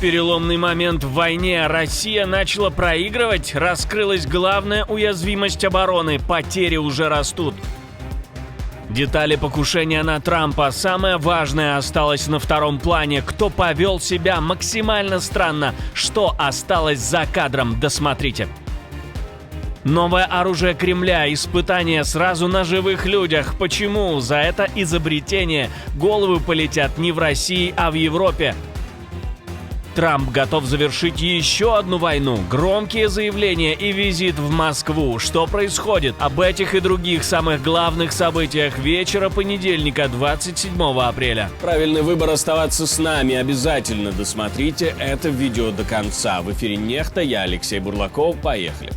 Переломный момент в войне. Россия начала проигрывать, раскрылась главная уязвимость обороны, потери уже растут. Детали покушения на Трампа. Самое важное осталось на втором плане. Кто повел себя максимально странно, что осталось за кадром, досмотрите. Новое оружие Кремля. Испытание сразу на живых людях. Почему? За это изобретение головы полетят не в России, а в Европе. Трамп готов завершить еще одну войну. Громкие заявления и визит в Москву. Что происходит? Об этих и других самых главных событиях вечера понедельника, 27 апреля. Правильный выбор оставаться с нами. Обязательно досмотрите это видео до конца. В эфире «Нехта», я Алексей Бурлаков. Поехали.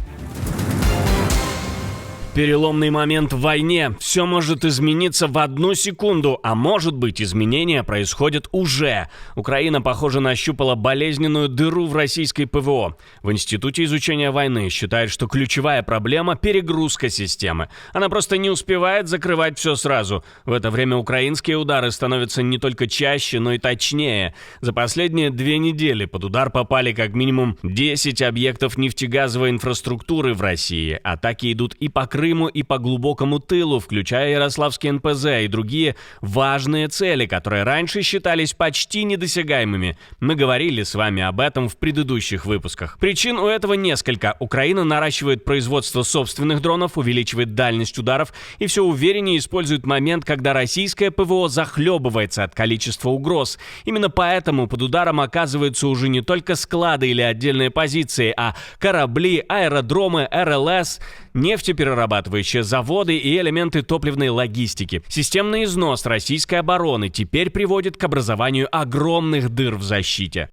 Переломный момент в войне. Все может измениться в одну секунду, а может быть, изменения происходят уже. Украина, похоже, нащупала болезненную дыру в российской ПВО. В Институте изучения войны считают, что ключевая проблема – перегрузка системы. Она просто не успевает закрывать все сразу. В это время украинские удары становятся не только чаще, но и точнее. За последние 2 недели под удар попали как минимум 10 объектов нефтегазовой инфраструктуры в России. Атаки идут и по Крыму, и по глубокому тылу, включая Ярославский НПЗ и другие важные цели, которые раньше считались почти недосягаемыми. Мы говорили с вами об этом в предыдущих выпусках. Причин у этого несколько. Украина наращивает производство собственных дронов, увеличивает дальность ударов и все увереннее использует момент, когда российское ПВО захлебывается от количества угроз. Именно поэтому под ударом оказываются уже не только склады или отдельные позиции, а корабли, аэродромы, РЛС, нефтеперерабатывающие заводы и элементы топливной логистики. Системный износ российской обороны теперь приводит к образованию огромных дыр в защите.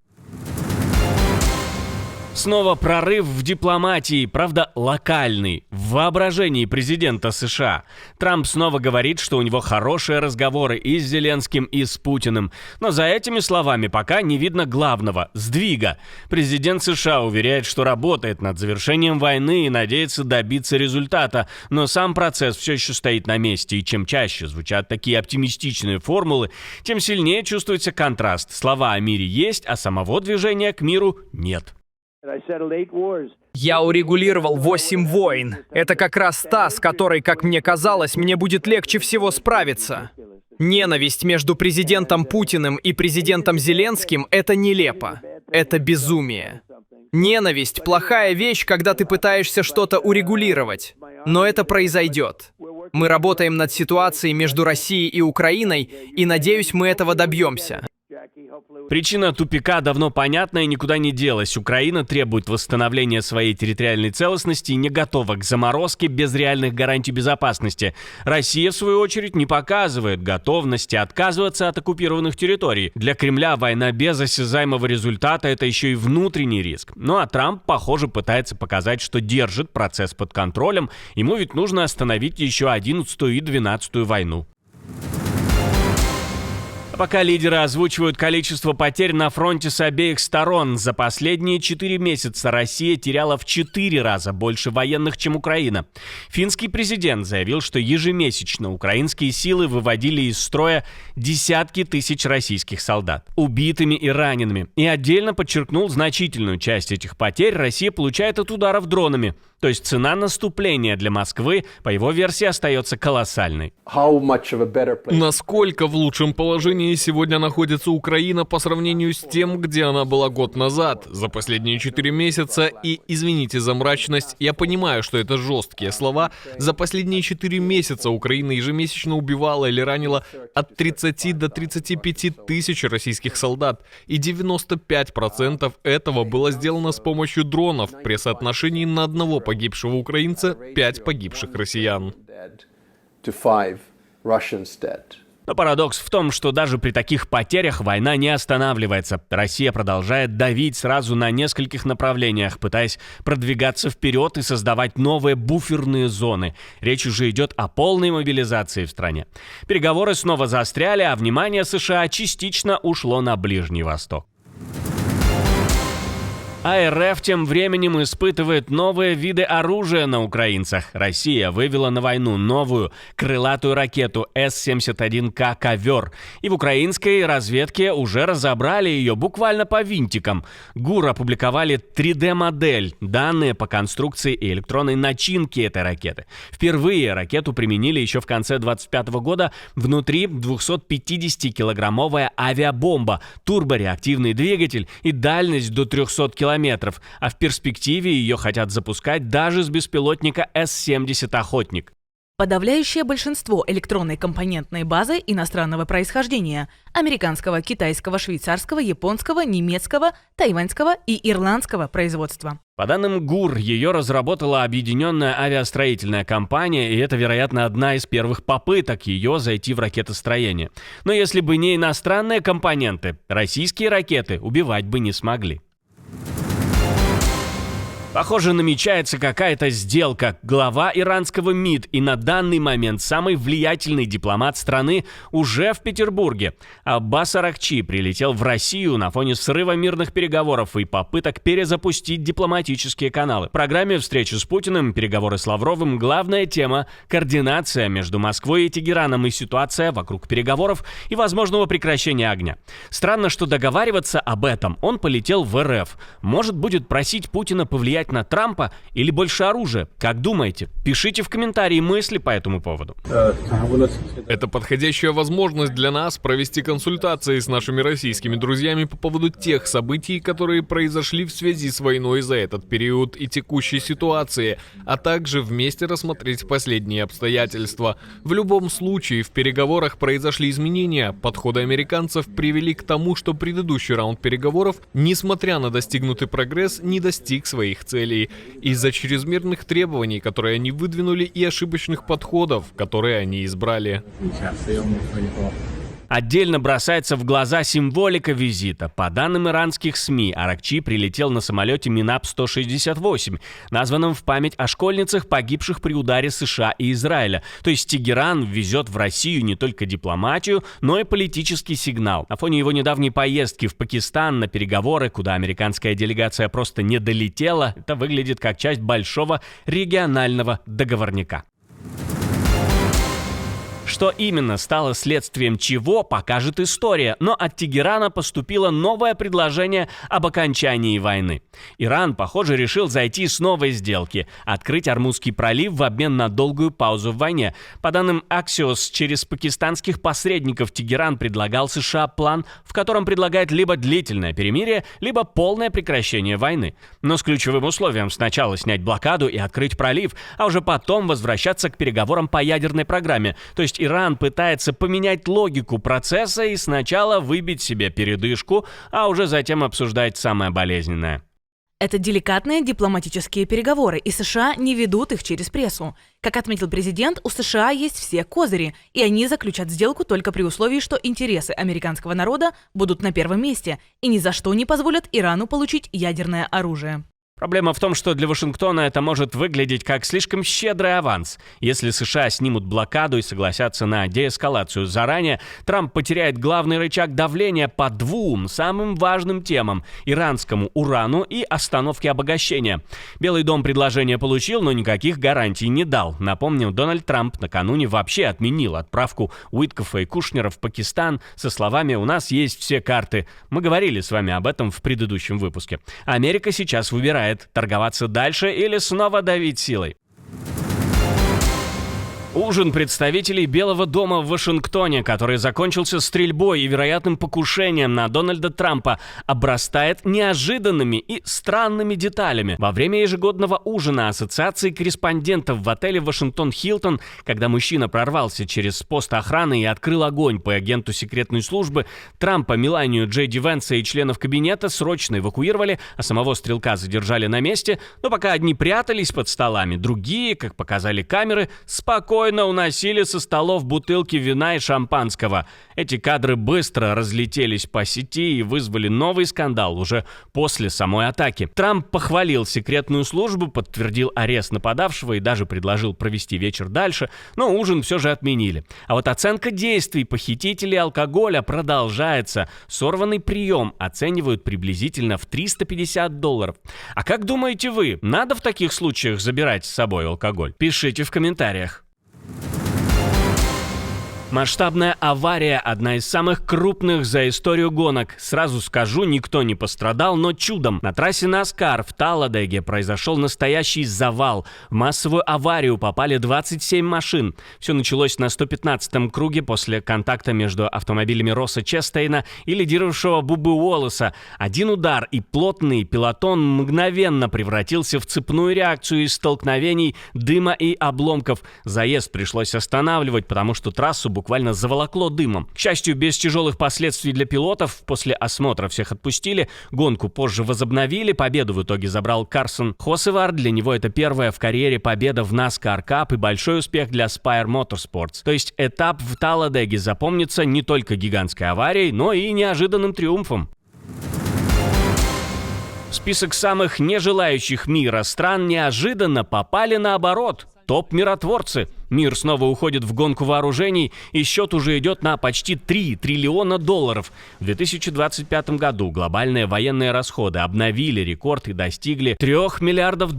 Снова прорыв в дипломатии, правда локальный, в воображении президента США. Трамп снова говорит, что у него хорошие разговоры и с Зеленским, и с Путиным. Но за этими словами пока не видно главного – сдвига. Президент США уверяет, что работает над завершением войны и надеется добиться результата. Но сам процесс все еще стоит на месте. И чем чаще звучат такие оптимистичные формулы, тем сильнее чувствуется контраст. Слова о мире есть, а самого движения к миру нет. Я урегулировал 8 войн. Это как раз та, с которой, как мне казалось, мне будет легче всего справиться. Ненависть между президентом Путиным и президентом Зеленским – это нелепо. Это безумие. Ненависть – плохая вещь, когда ты пытаешься что-то урегулировать. Но это произойдет. Мы работаем над ситуацией между Россией и Украиной, и, надеюсь, мы этого добьемся. Причина тупика давно понятна и никуда не делась. Украина требует восстановления своей территориальной целостности и не готова к заморозке без реальных гарантий безопасности. Россия, в свою очередь, не показывает готовности отказываться от оккупированных территорий. Для Кремля война без осязаемого результата – это еще и внутренний риск. Ну а Трамп, похоже, пытается показать, что держит процесс под контролем. Ему ведь нужно остановить еще 11-ю и 12-ю войну. Пока лидеры озвучивают количество потерь на фронте с обеих сторон, за последние 4 месяца Россия теряла в 4 раза больше военных, чем Украина. Финский президент заявил, что ежемесячно украинские силы выводили из строя десятки тысяч российских солдат, убитыми и ранеными. И отдельно подчеркнул, значительную часть этих потерь Россия получает от ударов дронами. То есть цена наступления для Москвы, по его версии, остается колоссальной. Насколько в лучшем положении сегодня находится Украина по сравнению с тем, где она была год назад, за последние 4 месяца, и, извините за мрачность, я понимаю, что это жесткие слова, за последние 4 месяца Украина ежемесячно убивала или ранила от 30 до 35 тысяч российских солдат, и 95% этого было сделано с помощью дронов при соотношении на одного погибшего украинца 5 погибших россиян. Но парадокс в том, что даже при таких потерях война не останавливается. Россия продолжает давить сразу на нескольких направлениях, пытаясь продвигаться вперед и создавать новые буферные зоны. Речь уже идет о полной мобилизации в стране. Переговоры снова заостряли, а внимание США частично ушло на Ближний Восток. А РФ тем временем испытывает новые виды оружия на украинцах. Россия вывела на войну новую крылатую ракету С-71К «Ковер». И в украинской разведке уже разобрали ее буквально по винтикам. ГУР опубликовали 3D-модель, данные по конструкции и электронной начинке этой ракеты. Впервые ракету применили еще в конце 2025 года. Внутри 250-килограммовая авиабомба, турбореактивный двигатель и дальность до 300 километров. А в перспективе ее хотят запускать даже с беспилотника С-70 «Охотник». Подавляющее большинство электронной компонентной базы иностранного происхождения – американского, китайского, швейцарского, японского, немецкого, тайваньского и ирландского производства. По данным ГУР, ее разработала объединенная авиастроительная компания, и это, вероятно, одна из первых попыток ее зайти в ракетостроение. Но если бы не иностранные компоненты, российские ракеты убивать бы не смогли. Похоже, намечается какая-то сделка. Глава иранского МИД и на данный момент самый влиятельный дипломат страны уже в Петербурге. Аббас Аракчи прилетел в Россию на фоне срыва мирных переговоров и попыток перезапустить дипломатические каналы. В программе встречи с Путиным, переговоры с Лавровым, главная тема – координация между Москвой и Тегераном и ситуация вокруг переговоров и возможного прекращения огня. Странно, что договариваться об этом он полетел в РФ. Может, будет просить Путина повлиять на Трампа или больше оружия? Как думаете? Пишите в комментарии мысли по этому поводу. Это подходящая возможность для нас провести консультации с нашими российскими друзьями по поводу тех событий, которые произошли в связи с войной за этот период и текущей ситуации, а также вместе рассмотреть последние обстоятельства. В любом случае, в переговорах произошли изменения. Подходы американцев привели к тому, что предыдущий раунд переговоров, несмотря на достигнутый прогресс, не достиг своих целей из-за чрезмерных требований, которые они выдвинули, и ошибочных подходов, которые они избрали. Отдельно бросается в глаза символика визита. По данным иранских СМИ, Аракчи прилетел на самолете МИНАП-168, названном в память о школьницах, погибших при ударе США и Израиля. То есть Тегеран везет в Россию не только дипломатию, но и политический сигнал. На фоне его недавней поездки в Пакистан на переговоры, куда американская делегация просто не долетела, это выглядит как часть большого регионального договорняка. Что именно стало следствием чего, покажет история, но от Тегерана поступило новое предложение об окончании войны. Иран, похоже, решил зайти с новой сделки – открыть Ормузский пролив в обмен на долгую паузу в войне. По данным Axios, через пакистанских посредников Тегеран предлагал США план, в котором предлагает либо длительное перемирие, либо полное прекращение войны. Но с ключевым условием сначала снять блокаду и открыть пролив, а уже потом возвращаться к переговорам по ядерной программе. То есть Иран пытается поменять логику процесса и сначала выбить себе передышку, а уже затем обсуждать самое болезненное. Это деликатные дипломатические переговоры, и США не ведут их через прессу. Как отметил президент, у США есть все козыри, и они заключат сделку только при условии, что интересы американского народа будут на первом месте и ни за что не позволят Ирану получить ядерное оружие. Проблема в том, что для Вашингтона это может выглядеть как слишком щедрый аванс. Если США снимут блокаду и согласятся на деэскалацию заранее, Трамп потеряет главный рычаг давления по двум самым важным темам – иранскому урану и остановке обогащения. Белый дом предложение получил, но никаких гарантий не дал. Напомню, Дональд Трамп накануне вообще отменил отправку Уиткофа и Кушнера в Пакистан со словами «У нас есть все карты». Мы говорили с вами об этом в предыдущем выпуске. Америка сейчас выбирает – торговаться дальше или снова давить силой. Ужин представителей Белого дома в Вашингтоне, который закончился стрельбой и вероятным покушением на Дональда Трампа, обрастает неожиданными и странными деталями. Во время ежегодного ужина Ассоциации корреспондентов в отеле «Вашингтон Хилтон», когда мужчина прорвался через пост охраны и открыл огонь по агенту секретной службы, Трампа, Меланию, Джей Ди Венса и членов кабинета срочно эвакуировали, а самого стрелка задержали на месте, но пока одни прятались под столами, другие, как показали камеры, спокойно спокойно уносили со столов бутылки вина и шампанского. Эти кадры быстро разлетелись по сети и вызвали новый скандал уже после самой атаки. Трамп похвалил секретную службу, подтвердил арест нападавшего и даже предложил провести вечер дальше, но ужин все же отменили. А вот оценка действий похитителей алкоголя продолжается. Сорванный прием оценивают приблизительно в $350. А как думаете вы, надо в таких случаях забирать с собой алкоголь? Пишите в комментариях. Масштабная авария – одна из самых крупных за историю гонок. Сразу скажу, никто не пострадал, но чудом. На трассе NASCAR в Талладеге произошел настоящий завал. В массовую аварию попали 27 машин. Все началось на 115-м круге после контакта между автомобилями Росса Честейна и лидировавшего Бубы Уоллеса. Один удар, и плотный пелотон мгновенно превратился в цепную реакцию из столкновений, дыма и обломков. Заезд пришлось останавливать, потому что трассу буквально заволокло дымом. К счастью, без тяжелых последствий для пилотов. После осмотра всех отпустили. Гонку позже возобновили. Победу в итоге забрал Карсон Хосевар. Для него это первая в карьере победа в NASCAR Cup и большой успех для Spire Motorsports. То есть этап в Талладеге запомнится не только гигантской аварией, но и неожиданным триумфом. В список самых нежелающих мира стран неожиданно попали наоборот. Топ-миротворцы. Мир снова уходит в гонку вооружений, и счет уже идет на почти $3 триллиона. В 2025 году глобальные военные расходы обновили рекорд и достигли $3 миллиардов.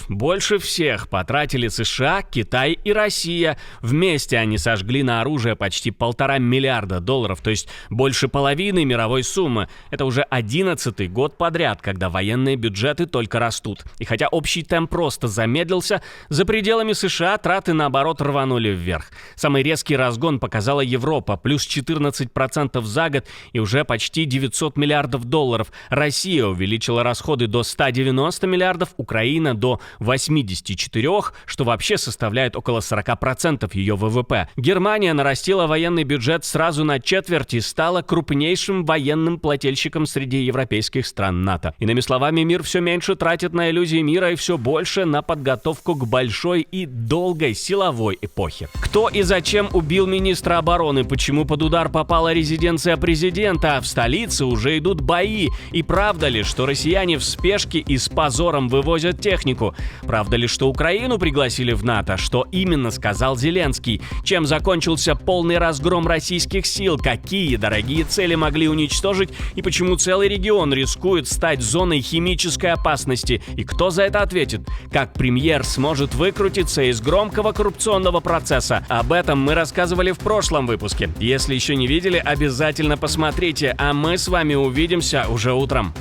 Больше всех потратили США, Китай и Россия. Вместе они сожгли на оружие почти $1,5 миллиарда, то есть больше половины мировой суммы. Это уже 11-й год подряд, когда военные бюджеты только растут. И хотя общий темп просто замедлился, за пределами США траты, наоборот, рванули вверх. Самый резкий разгон показала Европа, плюс 14% за год и уже почти $900 миллиардов. Россия увеличила расходы до 190 миллиардов, Украина до 84, что вообще составляет около 40% ее ВВП. Германия нарастила военный бюджет сразу на четверть и стала крупнейшим военным плательщиком среди европейских стран НАТО. Иными словами, мир все меньше тратит на иллюзии мира и все больше на подготовку к большой и долгой силовой эпохи. Кто и зачем убил министра обороны? Почему под удар попала резиденция президента? В столице уже идут бои. И правда ли, что россияне в спешке и с позором вывозят технику? Правда ли, что Украину пригласили в НАТО? Что именно сказал Зеленский? Чем закончился полный разгром российских сил? Какие дорогие цели могли уничтожить? И почему целый регион рискует стать зоной химической опасности? И кто за это ответит? Как премьер сможет выкрутиться из громкого коррупционного процесса? Об этом мы рассказывали в прошлом выпуске. Если еще не видели, обязательно посмотрите, а мы с вами увидимся уже утром.